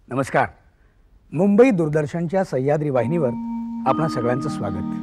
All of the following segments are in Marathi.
नमस्कार. मुंबई दूरदर्शनच्या सह्याद्री वाहिनीवर आपणा सगळ्यांचं स्वागत.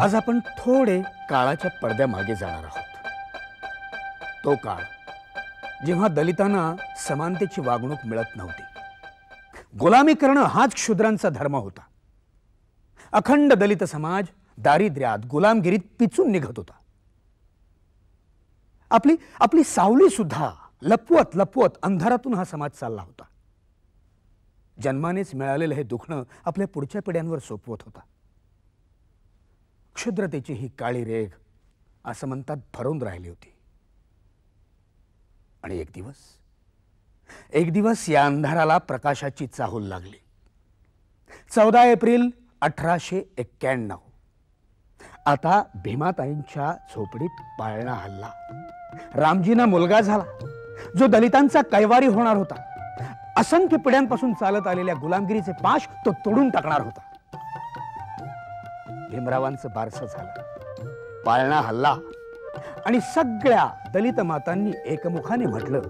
आज आपण थोडे काळाच्या पडद्यामागे जाणार आहोत. तो काळ जेव्हा दलितांना समानतेची वागणूक मिळत नव्हती. गुलामी करणं हाच शूद्रांचा धर्म होता. अखंड दलित समाज दारिद्र्यात गुलामगिरीत पिचून निघत होता. आपली सावली सुद्धा लपवत लपवत अंधारातून हा समाज चालला होता. जन्मानेच मिळालेलं हे दुखणं आपल्या पुढच्या पिढ्यांवर सोपवत होता. क्षुद्रतेची ही काळी रेघ असमंतात भरून राहिली होती. आणि एक दिवस या अंधाराला प्रकाशाची चाहूल लागली. 14 एप्रिल 1891. आता भीमाताईंच्या झोपडीत पाळणा हल्ला. रामजींना मुलगा झाला, जो दलितांचा कैवारी होणार होता. असंख्य पिढ्यांपासून चालत आलेल्या गुलामगिरीचे पाश तो तोडून टाकणार होता. भीमरावांचं बारसं झालं, पाळणा हल्ला आणि सगळ्या दलित मातांनी एकमुखाने म्हटलं,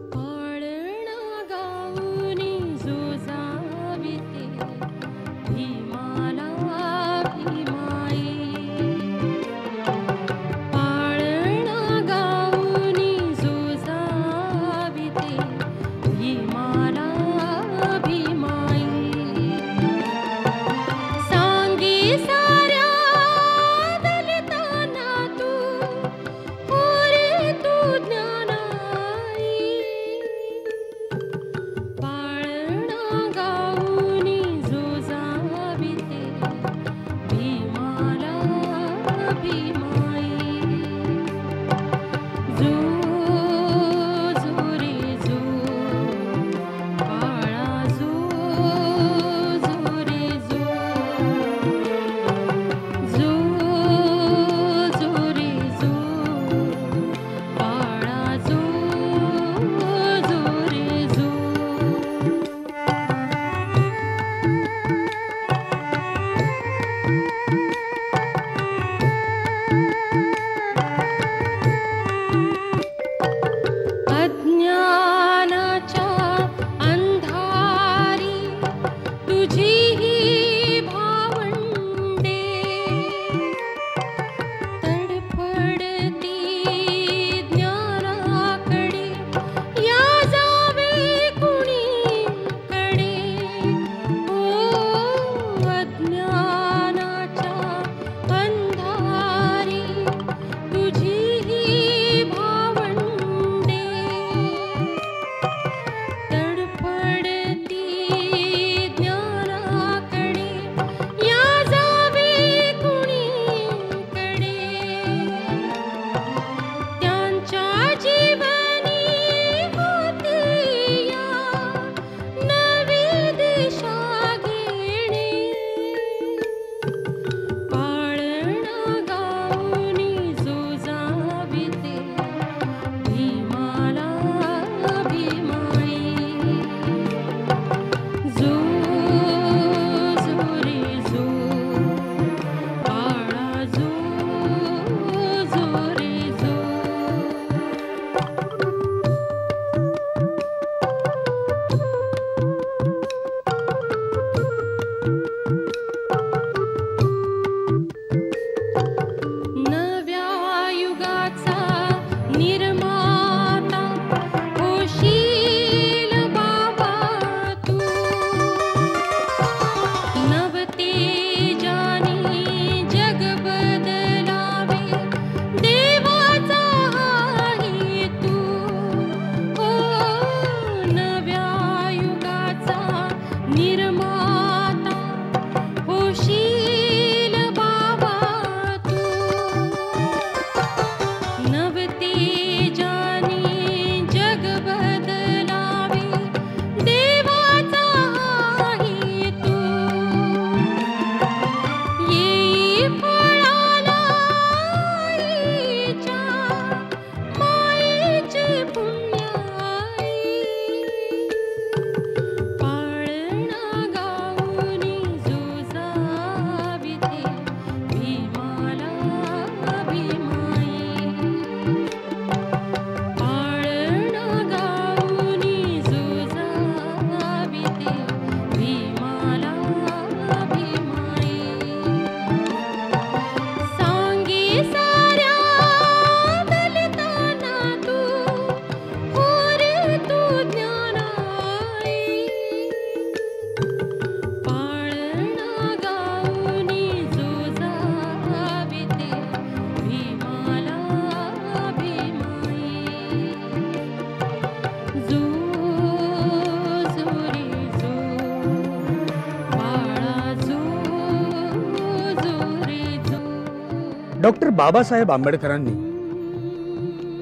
डॉक्टर बाबासाहेब आंबेडकरांनी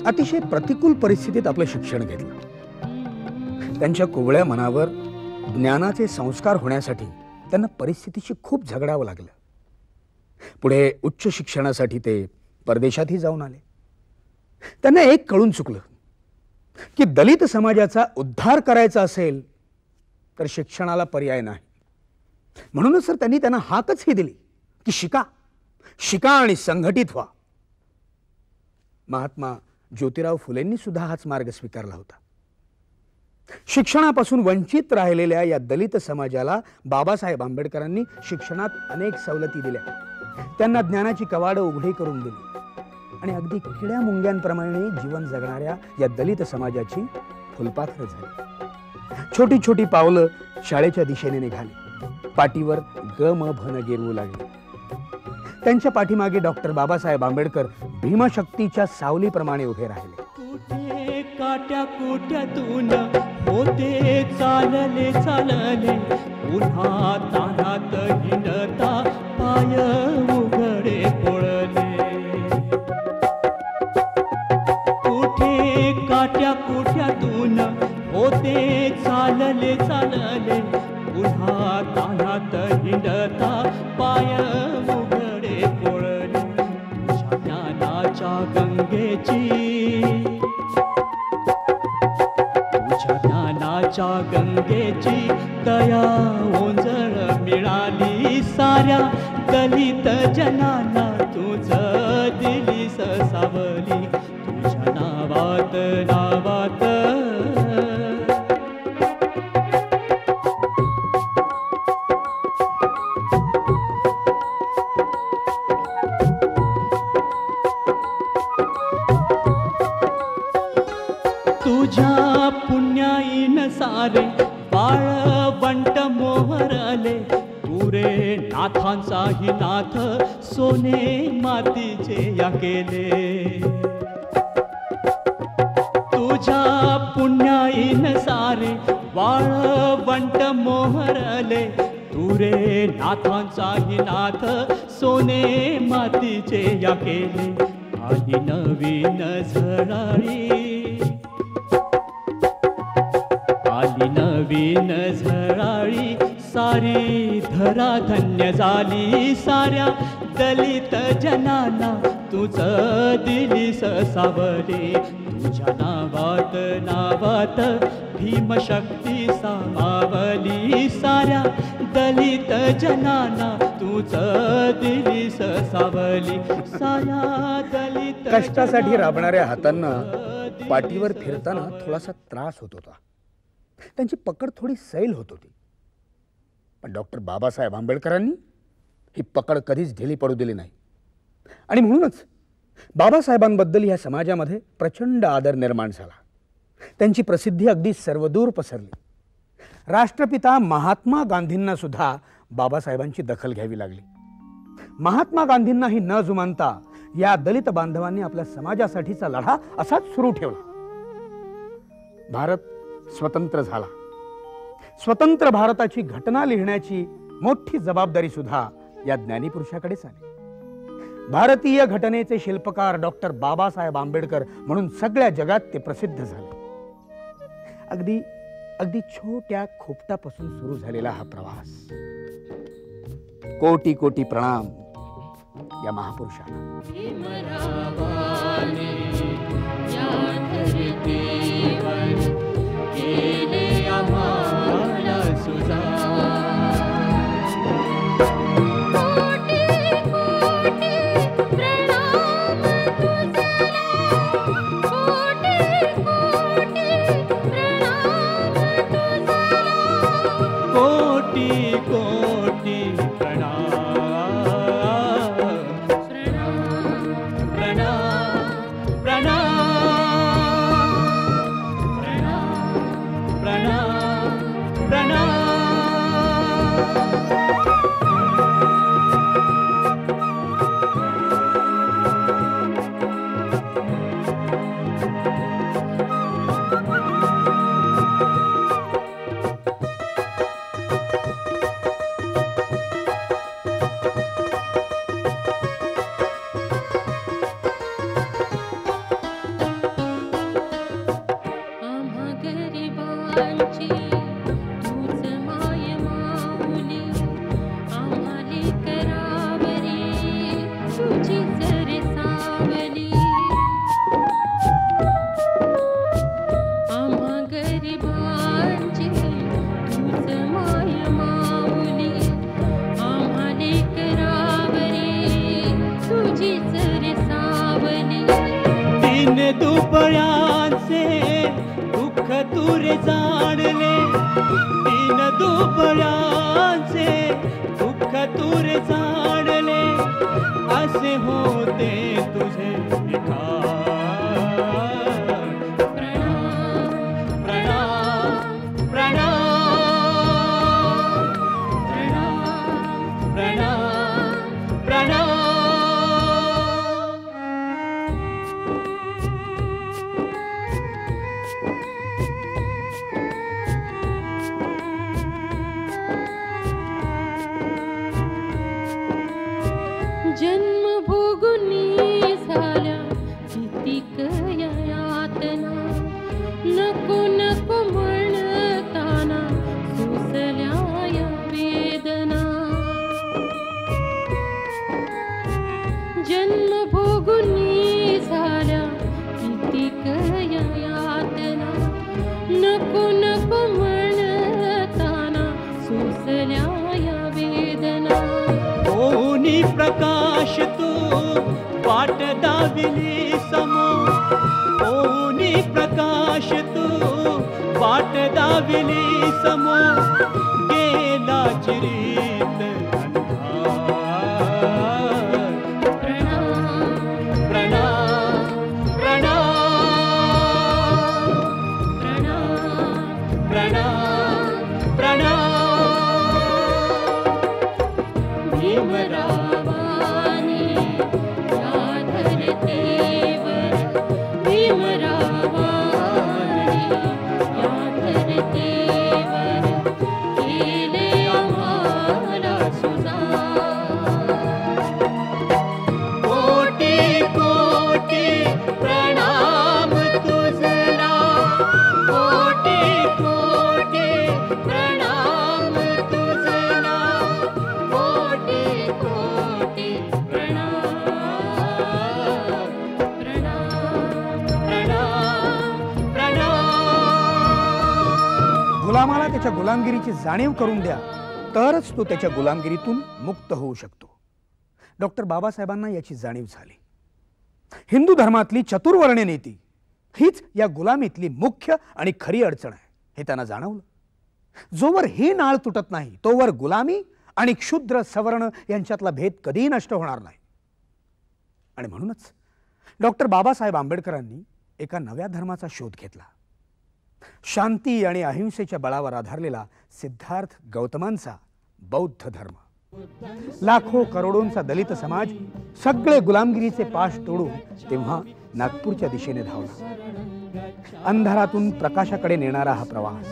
अतिशय प्रतिकूल परिस्थितीत आपलं शिक्षण घेतलं। त्यांच्या कोवळ्या मनावर ज्ञानाचे संस्कार होण्यासाठी त्यांना परिस्थितीशी खूप झगडावं लागलं। पुढे उच्च शिक्षणासाठी ते परदेशातही जाऊन आले। त्यांना एक कळून चुकलं की दलित समाजाचा उद्धार करायचा असेल तर शिक्षणाला पर्याय नाही। म्हणूनच तर त्यांना हाकच ही दिली की शिका, शिका आणि संघटित व्हा। महात्मा ज्योतिराव फुलेंनी सुद्धा हाच मार्ग स्वीकारला होता। शिक्षणापासून वंचित राहिलेल्या या दलित समाजाला बाबासाहेब आंबेडकरांनी शिक्षणात अनेक सवलती दिल्या, त्यांना ज्ञानाची कवाडं उघडी करून दिली आणि अगदी किड्या मुंग्यांप्रमाणे जीवन जगणाऱ्या या दलित समाजाची फुलपाखरं झाली। छोटी छोटी पावलं शाळेच्या दिशेने निघाली, पाठीवर ग म भन गिरवू लागली। त्यांच्या पाठीमागे डॉक्टर बाबासाहेब आंबेडकर भीमशक्तीच्या सावलीप्रमाणे उभे राहिले। कुठे काट्या कुट्यातून होते चालले चालले, पुन्हा तानात हिंडता पाय उघडे पळले। कुठे काट्या कुट्यातून होते चालले चालले, पुन्हा तानात हिंडता पाय उघडे पळले। तुझ्या ज्ञानाच्या गंगेची, तुझ्या ज्ञानाच्या गंगेची दया ओंजळ मिळाली साऱ्या दलित जनांना, तुझ दिलीस सावली तुझ्या नावात नावात। तुझ्या पुण्याईन सारे बाळवंट मोहरले, तुरे नाथांचाही नाथ सोने मातीचे या केले। तुझ्या पुण्याईन सारे बाळवंट मोहरले, तुरे नाथांचाही नाथ सोने मातीचे या केले। आली नवीन झळाळी, आली नवीन झळाळी, सारी धरा धन्य झाली साऱ्या दलित जनांना, तुझ दिलीस सावली तुझ्या नावात नावात। भीमशक्ती सामावली साऱ्या दलित जनांना, तुझ दिलीस सावली साऱ्या दलित। कष्टासाठी राबणाऱ्या हातांना पाठीवर फिरताना थोडासा त्रास होत होता, त्यांची पकड थोडी सैल होत होती। पण डॉक्टर बाबासाहेब आंबेडकरांनी ही पकड कधीच ढिली पडू दिली नाही आणि म्हणूनच बाबासाहेबांबद्दल या समाजामध्ये प्रचंड आदर निर्माण झाला। त्यांची प्रसिद्धी अगदी सर्वदूर पसरली। राष्ट्रपिता महात्मा गांधींना सुद्धा बाबासाहेबांची दखल घ्यावी लागली। महात्मा गांधींनाही न जुमानता या दलित बांधवांनी आपल्या समाजासाठीचा लढा असाच सुरू ठेवला। भारत स्वतंत्र झाला। स्वतंत्र भारताची घटना लिहिण्याची मोठी जबाबदारी सुद्धा या ज्ञानीपुरुषाकडेच आली। भारतीय घटनेचे शिल्पकार डॉक्टर बाबासाहेब आंबेडकर म्हणून सगळ्या जगात ते प्रसिद्ध झाले। अगदी अगदी छोट्या खोपटापासून सुरू झालेला हा प्रवास। कोटी कोटी प्रणाम या महापुरुषाला। गरिबांची तूच माय माऊली आम्हाले करावरी तुझी जर सावली आम्हा गरिबांची तूच माय माऊली आम्हाले करावरी तुझी जर सावली तीन दुबळ्यांचे दुःख तुरे जाणले तीन दुबळ्यांचे दुःख तुरे जाणले असे होते तुझे विकार प्रणाम प्रणाम प्रणाम प्रणाम प्रणाम प्रणाम जन्मभोगुनी झाल्या कितीक यातना नको नको म्हणताना सोसल्या या वेदना जन्मभोगुनी झाल्या कितीक यातना नको नको म्हणताना सोसल्या या वेदना कोणी प्रकाश तू वाट दाविली समोर कोणी प्रकाश तू वाट दाविली समोर गेला चिरीत अंधार प्रणाम प्रणाम प्रणाम प्रणाम प्रणाम प्रणाम भीमरावानी या धरतीवर भीमरावानी या धरतीवर केले आम्हाला सुजाण कोटी कोटी प्रणाम तुझला कोटी कोटी प्रणाम तुझला कोटी कोटी प्रणाम प्रणाम प्रणाम प्रणाम गुलामाला त्याच्या गुलामगिरीची जाणीव करून द्या तरच तो त्याच्या गुलामगिरीतून मुक्त होऊ शकतो. डॉक्टर बाबासाहेबांना याची जाणीव झाली. हिंदू धर्मातली चतुर्वर्ण्य नीती हीच या गुलामीतली मुख्य आणि खरी अडचण आहे हे त्यांना जाणवलं. जोवर ही नाळ तुटत नाही तोवर गुलामी आणि क्षुद्र सवर्ण यांच्यातला भेद कधीही नष्ट होणार नाही. आणि म्हणूनच डॉक्टर बाबासाहेब आंबेडकरांनी एका नव्या धर्माचा शोध घेतला. शांती आणि अहिंसेच्या बळावर आधारलेला सिद्धार्थ गौतमांचा बौद्ध धर्म. लाखो करोडोंचा दलित समाज सगळे गुलामगिरीचे पाश तोडून तेव्हा नागपूरच्या दिशेने धावला. अंधारातून प्रकाशाकडे नेणारा हा प्रवास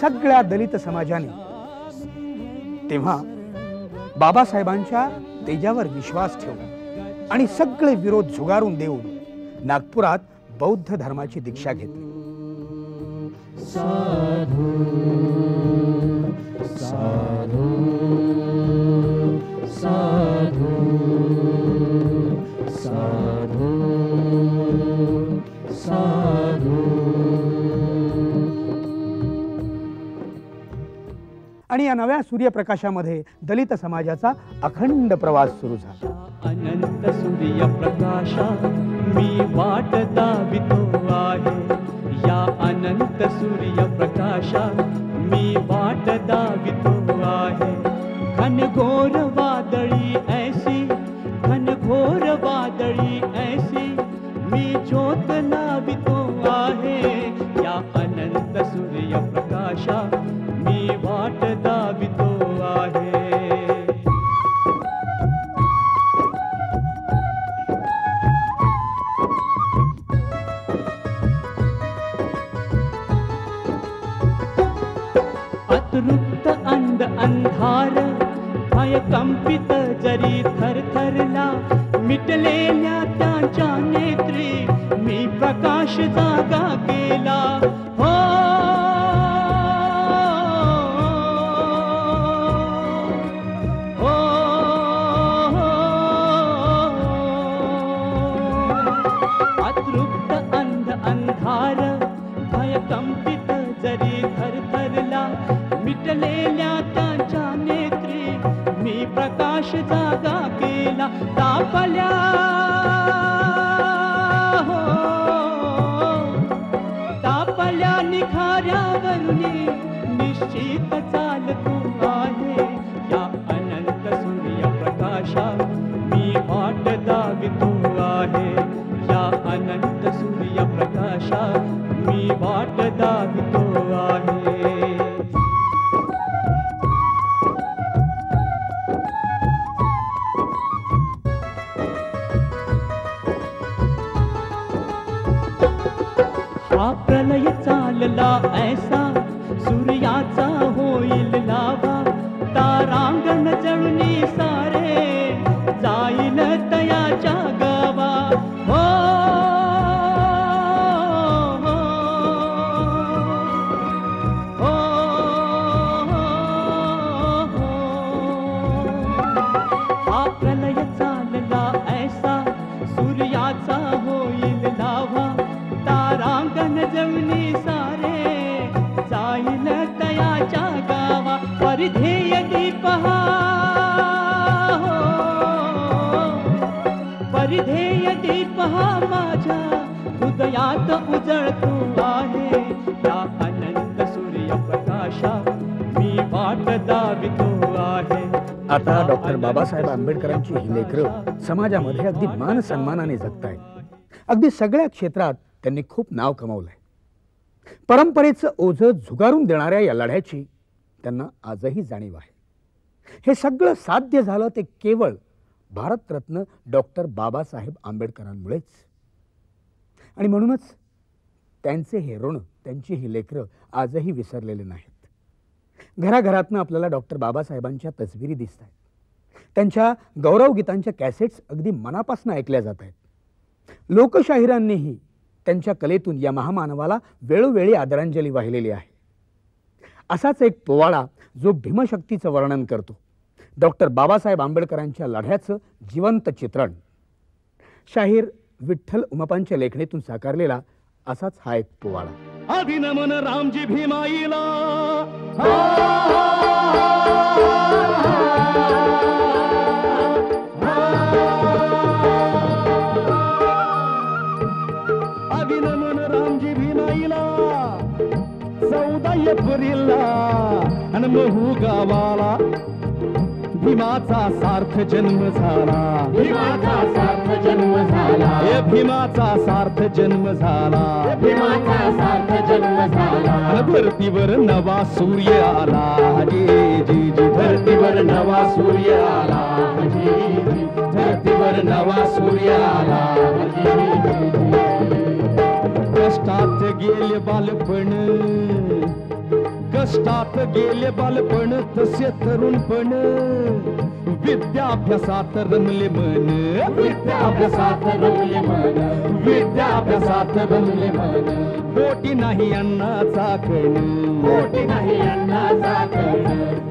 सगळ्या दलित समाजाने तेव्हा बाबासाहेबांच्या तेजावर विश्वास ठेवून आणि सगळे विरोध झुगारून देऊन नागपुरात बौद्ध धर्माची दीक्षा घेतली. साधू साधू साधू साधू साधू आणि या नव्या सूर्यप्रकाशामध्ये दलित समाजाचा अखंड प्रवास सुरू झाला. अनंत सूर्यप्रकाशा मी वाट दावितो आहे या अनंत सूर्यप्रकाशा मी वाट दावितो आहे. घनघोर वादळी ऐसी घनघोर वादळी ऐसी मी ज्योत लावितो आहे या अनंत सूर्यप्रकाशा मी वाट दावितो आहे. अतृप्त अंध अंधार भय कंपित जरी थरथरला मिटलेल्या त्यांच्या नेत्री मी प्रकाश जागा केला हो अतृप्त अंध अंधार भयकंपित जरी थरथरला मिटलेल्या त्यांच्या नेत्री मी प्रकाश जागा केला तापल्या हो तापल्या निखाऱ्यावरुनी निश्चित चाल तू आहे या अनंत सूर्यप्रकाशा मी वाट दावितो आहे या अनंत सूर्यप्रकाशा मी वाट दावितो आहे हा प्रलय चालला ऐसा सूर्याचा होईल लावा तारांगण जळुनी सारे जाईल तयाच्या गावा हो हो, हो, हा प्रलय चालला ऐसा सूर्याचा होईल लावा तारांगण जळुनी सारे जाईल तयाच्या गावा परिध्येय दीप हा हो परिध्येय दीप हा माझ्या हृदयात उजळतो आहे या अनंत सूर्यप्रकाशा मी वाट दावितो आहे आता डॉक्टर बाबासाहेब आंबेडकरांची ही लेकरं समाजामध्ये अगदी मान सन्मानाने जगतायत अगदी सगळ्या क्षेत्रात त्यांनी खूप नाव कमावलंय परंपरेचं ओझं झुगारून देणाऱ्या या लढ्याची त्यांना आजही जाणीव आहे हे सगळं साध्य झालं ते केवळ भारतरत्न डॉक्टर बाबासाहेब आंबेडकरांमुळेच आणि म्हणूनच त्यांचे हे ऋण त्यांची ही लेकरं आजही विसरलेले नाहीत घराघरातनं आपल्याला डॉक्टर बाबासाहेबांच्या तस्बिरी दिसत आहेत त्यांच्या गौरवगीतांच्या कॅसेट्स अगदी मनापासून ऐकल्या जात आहेत लोकशाहिरांनीही त्यांच्या कलेतून या महामानवाला वेळोवेळी आदरांजली वाहिलेली आहे असाच एक पोवाडा जो भीमशक्तीचं वर्णन करतो डॉक्टर बाबासाहेब आंबेडकरांच्या लढ्याचं जिवंत चित्रण शाहीर विठ्ठल उमापांच्या लेखणीतून साकारलेला असाच हा एक पोवाडा अभिनमन रामजी भीमाईला अभिनमन रामजी भीमाईला 14 एप्रिलला अन महू गावाला भीमाचा सार्थ जन्म झाला भीमाचा सार्थ जन्म झाला हे भीमाचा सार्थ जन्म झाला भीमाचा सार्थ जन्म झाला अन धरतीवर नवा सूर्य आला जी जी जी धरतीवर नवा सूर्य आला जी जी धरतीवर नवा सूर्य आला जी कष्टात गेले बालपण कष्टात गेले बालपण तसे तरुणपण विद्याभ्यासात रमले मन विद्याभ्यासात रमले मन विद्याभ्यासात रमले मन पोटी नाही अन्नाचा कण पोटी नाही अन्नाचा कण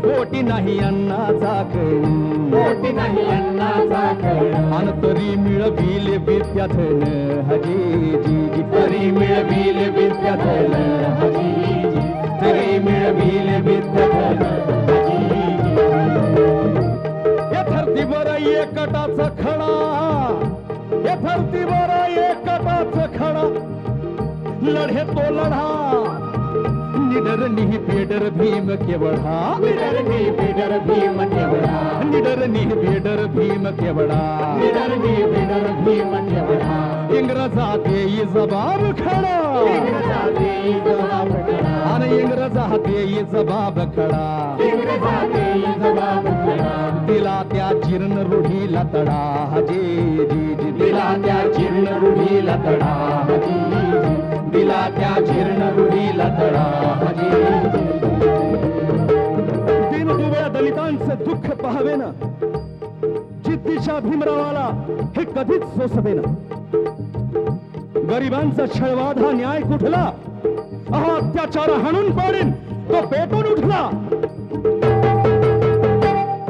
पोटी नाही अन्नाचा कण पोटी नाही अन्नाचा कण अन तरी मिळविले विद्याधन हजी जी जी तरी मिळविले विद्याधन हजी जी तरी मिळविले विद्याधन हजी या धरतीवर एकटाचा खडा या धरतीवर एकटाचा खडा लढे तो लढा निडर निही पेडर भीम केवढा निडरनी बिडर भीम केवढा निडर निही पेडर भीम केवढा निडरनी बिडर भीम केवढा इंग्रजा देई जबाब खडा इंग्रजा देई जबाब खडा आणि इंग्रजा देई जबाब खडा इंग्रजा देई जबाब खडा दिला त्या जीर्ण रूढीला तडा जी जी जी दिला त्या जीर्ण रूढीला तडा हजी जी दिला त्या जीर्ण रूढीला तडा हजी दीनदुबळ्या दलितांचं दुःख पाहावे ना जिद्दीच्या भीमरावाला हे कधीच सोसवे ना गरिबांचा छळवादा न्याय कुठला? अहो अत्याचार हाणून पाडीन तो पेटून उठला.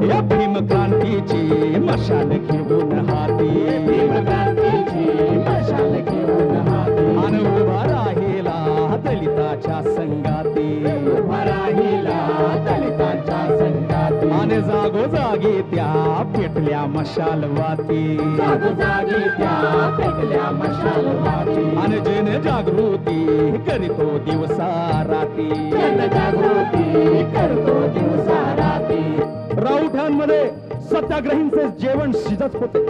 या भीम क्रांतीची मशाल घेऊन हाती, भीम क्रांतीची मशाल घेऊन हाती, आणि उभा राहिला दलिताच्या संगाती, उभा राहिला दलितांच्या संगाती, आणि जागोजागी त्या पेटल्या मशालवाती, जागोजागी त्या पेटल्या मशालवाती, आणि जन जागृती करीतो दिवसा राती, जनजागृती करतो दिवसा राती. राऊठांमध्ये सत्याग्रहींचे जेवण शिजत होते.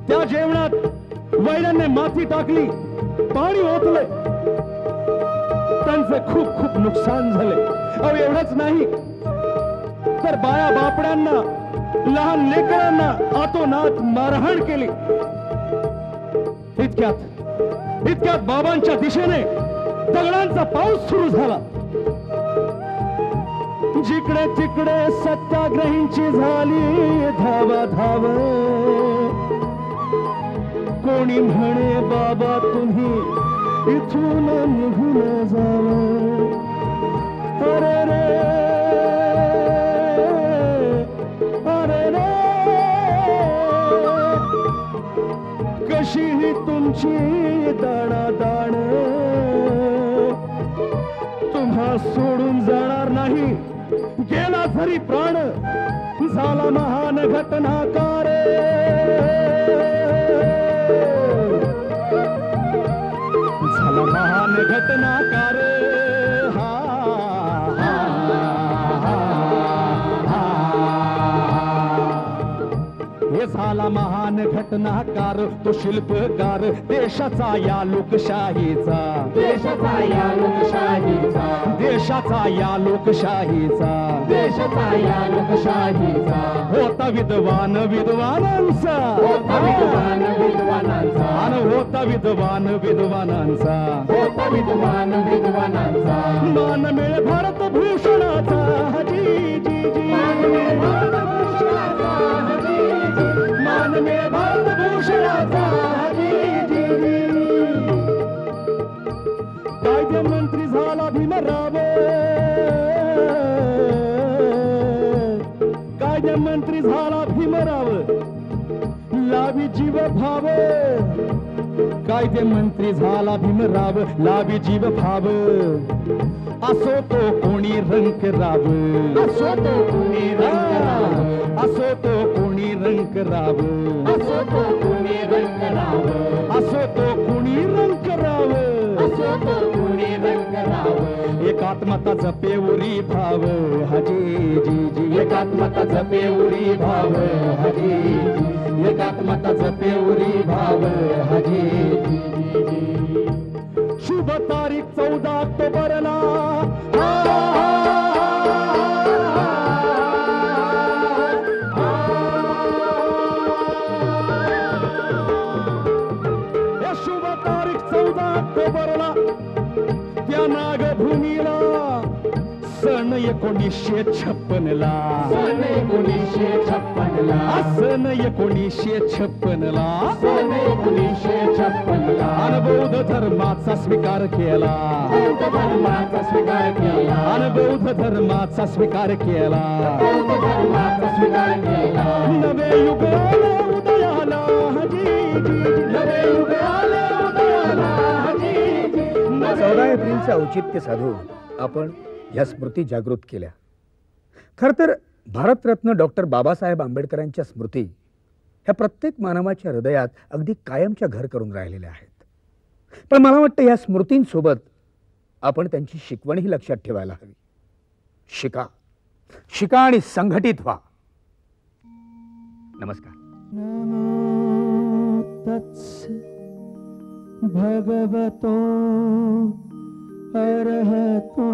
त्या जेवणात वैरांनी माती टाकली, पाणी ओतले, त्यांचे खूप खूप नुकसान झाले. अहो एवढंच नाही तर बाया बापड्यांना, लहान लेकरांना आतोनात मारहाण केली. इतक्यात बाबांच्या दिशेने दगडांचा पाऊस सुरू झाला. जिकडे तिकडे सत्याग्रहींची झाली धावा धाव. कोणी म्हणे बाबा तुम्ही इथून निघून जावं. अरे रे अरे रे कशीही तुमची दाणादाण तुम्हा सोडून जाणार नाही. गेला जरी प्राण झाला महान घटनाकार. झाला महान घटनाकार. हा हा हा हा. हे झाला महान घटनाकार, तो शिल्पकार देशाचा या लोकशाहीचा, देशाचा या लोकशाहीचा, देशाचा या लोकशाहीचा, देशाचा या लोकशाहीचा. होता विद्वान विद्वानांचा, होता विद्वान विद्वानांचा, आणि होता विद्वान विद्वानांचा, होता विद्वान विद्वानांचा. मान मिळे भारत भूषणाचा. जी जी जी मान मिळे भारत भूषणाचा. मान मिळे भारत भूषणाचा. जी जी जी. कायदे मंत्री झाला भीमराव, कायदे मंत्री झाला भीमराव, लावी जीव भाव. कायदे मंत्री झाला भीमराव, लावी जीव भाव. असो तो कोणी रंक राव, असो तो कोणी रंग राव, असो तो कोणी रंक राव, असो तो कोणी रंग राव, असो तो कोणी रंक राव. असो तो कोणी रंग राव. एकात्मता जपे उरी भाव. हजी जी जी. एकात्मता जपे उरी भाव. हजी जी. एकात्मता जपे उरी भाव. हजी जी. शुभ तारीख 14 ऑक्टोबरला. शुभ तारीख 14 ऑक्टोबरला त्या नागभूमीला सन 1956 ला. सन 1956 ला. सन 1956 ला. सन 1956 ला. आणि बौद्ध धर्माचा स्वीकार केला. बौद्ध धर्माचा स्वीकार केला. आणि बौद्ध धर्माचा स्वीकार केला. बौद्ध धर्माचा स्वीकार केला. नवे युग आले उदयाला. हजी जी. नवे युग आले उदयाला. हजी जी. 14 एप्रिलचे औचित्य साधून आपण ह्या स्मृती जागृत केल्या. खरं तर भारतरत्न डॉक्टर बाबासाहेब आंबेडकरांच्या स्मृती ह्या प्रत्येक मानवाच्या हृदयात अगदी कायमच्या घर करून राहिलेल्या आहेत. पण मला वाटतं ह्या स्मृतींसोबत आपण त्यांची शिकवणही लक्षात ठेवायला हवी. शिका, शिका आणि संघटित व्हा. नमस्कार. तत्स भगवतो अर्हतो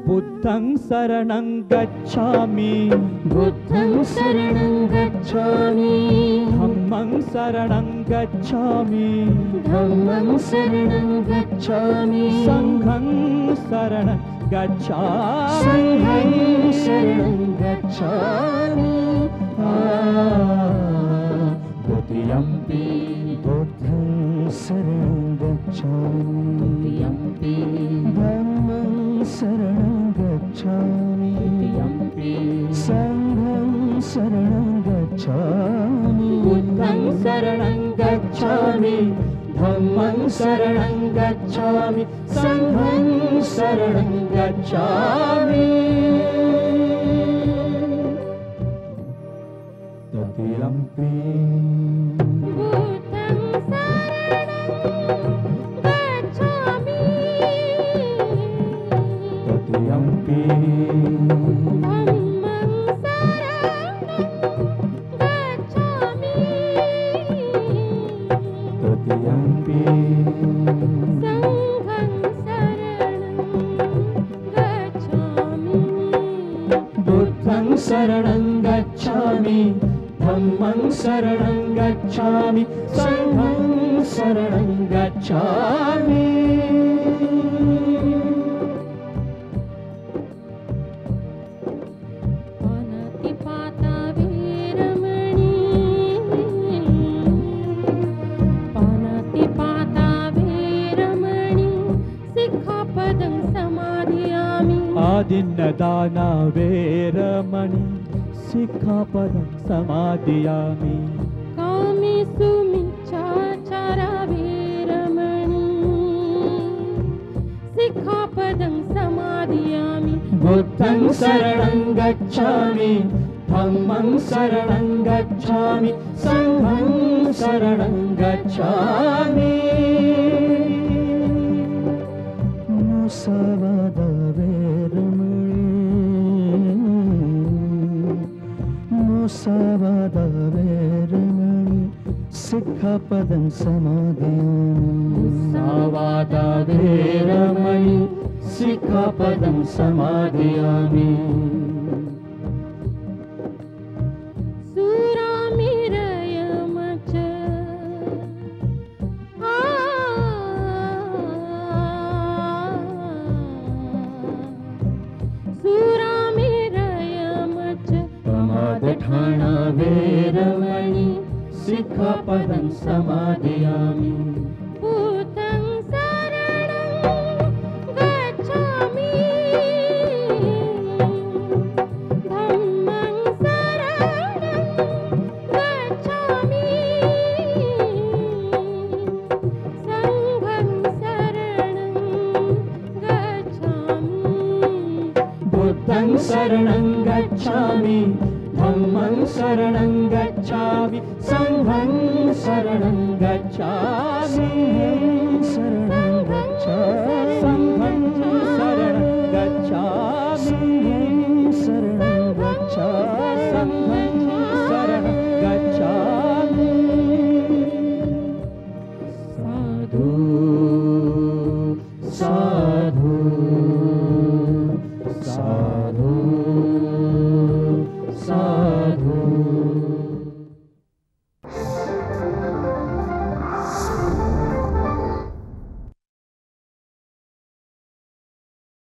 बुद्धं शरणं गच्छामि. बुद्धं शरणं गच्छामि. धम्मं शरणं गच्छामि धम्मं शरणं गच्छामि संघं शरणं गच्छामि संघं शरणं गच्छामि द्वितीयम्पि बुद्धं शरणं गच्छामि द्वितीयम्पि धम्मं शरणं गच्छामि द्वितीयम्पि संघं शरणं गच्छामि बुद्धं शरणं गच्छामि धम्मं शरणं गच्छामि संघं शरणं गच्छामि तृतीयम्पि बुद्धं शरणं गच्छामि तृतीयम्पि धम्मं शरणं गच्छामि तृतीयम्पि संघं शरणं गच्छामि बुद्धं शरणं गच्छामि धम्मं शरणं गच्छामि संघं शरणं गच्छामि पानातिपाता वीरमणि पानातिपाता वीरमणि सिक्खापदं समादयामि आदिन्नदाना वेरमणि सिक्खापदं समादयामि कामेषु मिच्छाचारा वीरमणि सिक्खापदं समादयामि बुद्धं शरणं गच्छामि धम्मं शरणं गच्छामि संघं शरणं गच्छामि मुसवाद मुसवाद वेरमणि सिक्खापदं समादयामि मुसवाद वेरमणि सिक्खापदं समादयामि सुरामिरयमच सुरामिरयमच प्रमादठाणा वेरमणि सिक्खापदं समादयामि बुद्धं शरणं गच्छामि धम्मं शरणं गच्छामि संघं शरणं गच्छामि बुद्धं शरणं गच्छामि धम्मं शरणं गच्छामि संघं शरणं गच्छामि शरणं गच्छामि संघं